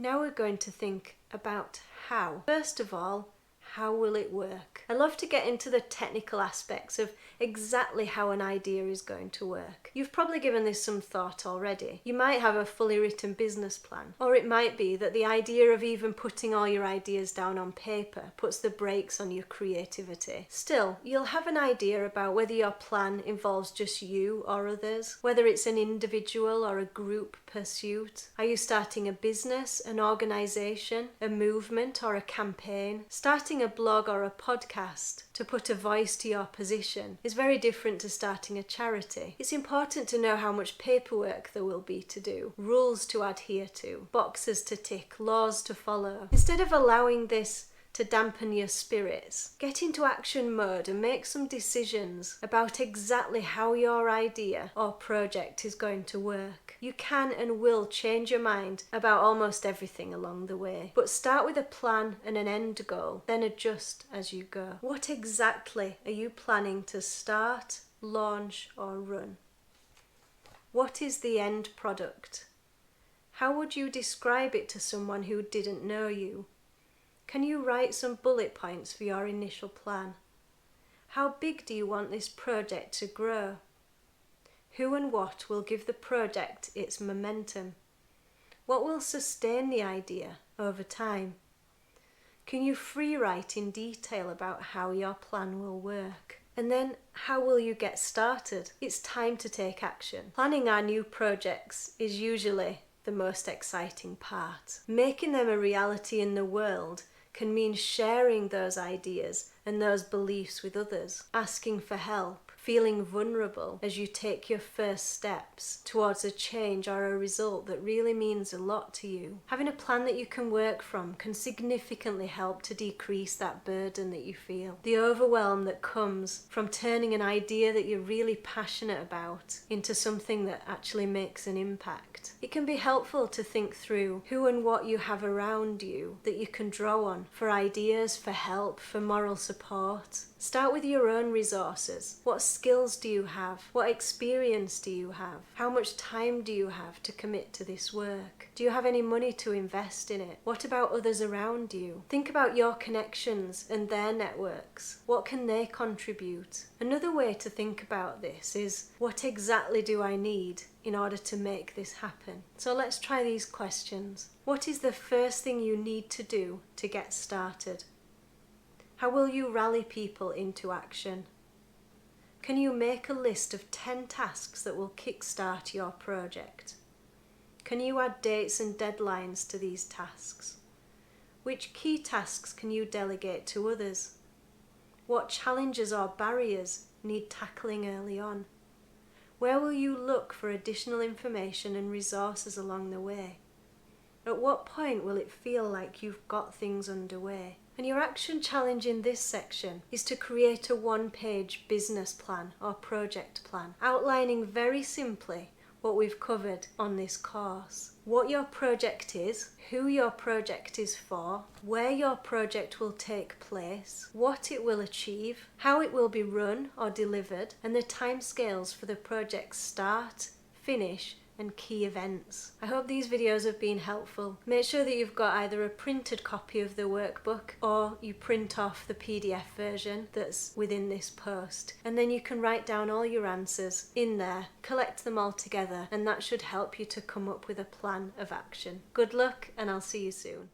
Now we're going to think about how. First of all, how will it work? I love to get into the technical aspects of exactly how an idea is going to work. You've probably given this some thought already. You might have a fully written business plan, or it might be that the idea of even putting all your ideas down on paper puts the brakes on your creativity. Still, you'll have an idea about whether your plan involves just you or others, whether it's an individual or a group pursuit. Are you starting a business, an organization, a movement, or a campaign? Starting a blog or a podcast to put a voice to your position is very different to starting a charity. It's important to know how much paperwork there will be to do, rules to adhere to, boxes to tick, laws to follow. Instead of allowing this to dampen your spirits, get into action mode and make some decisions about exactly how your idea or project is going to work. You can and will change your mind about almost everything along the way, but start with a plan and an end goal, then adjust as you go. What exactly are you planning to start, launch, or run? What is the end product? How would you describe it to someone who didn't know you? Can you write some bullet points for your initial plan? How big do you want this project to grow? Who and what will give the project its momentum? What will sustain the idea over time? Can you free write in detail about how your plan will work? And then, how will you get started? It's time to take action. Planning our new projects is usually the most exciting part. Making them a reality in the world can mean sharing those ideas and those beliefs with others, asking for help, feeling vulnerable as you take your first steps towards a change or a result that really means a lot to you. Having a plan that you can work from can significantly help to decrease that burden that you feel. The overwhelm that comes from turning an idea that you're really passionate about into something that actually makes an impact. It can be helpful to think through who and what you have around you that you can draw on for ideas, for help, for moral support. Start with your own resources. What skills do you have? What experience do you have? How much time do you have to commit to this work? Do you have any money to invest in it? What about others around you? Think about your connections and their networks. What can they contribute? Another way to think about this is, what exactly do I need in order to make this happen? So let's try these questions. What is the first thing you need to do to get started? How will you rally people into action? Can you make a list of 10 tasks that will kickstart your project? Can you add dates and deadlines to these tasks? Which key tasks can you delegate to others? What challenges or barriers need tackling early on? Where will you look for additional information and resources along the way? At what point will it feel like you've got things underway? And your action challenge in this section is to create a one-page business plan or project plan, outlining very simply what we've covered on this course. What your project is, who your project is for, where your project will take place, what it will achieve, how it will be run or delivered, and the timescales for the project's start, finish, and key events. I hope these videos have been helpful. Make sure that you've got either a printed copy of the workbook or you print off the PDF version that's within this post, and then you can write down all your answers in there, collect them all together, and that should help you to come up with a plan of action. Good luck, and I'll see you soon.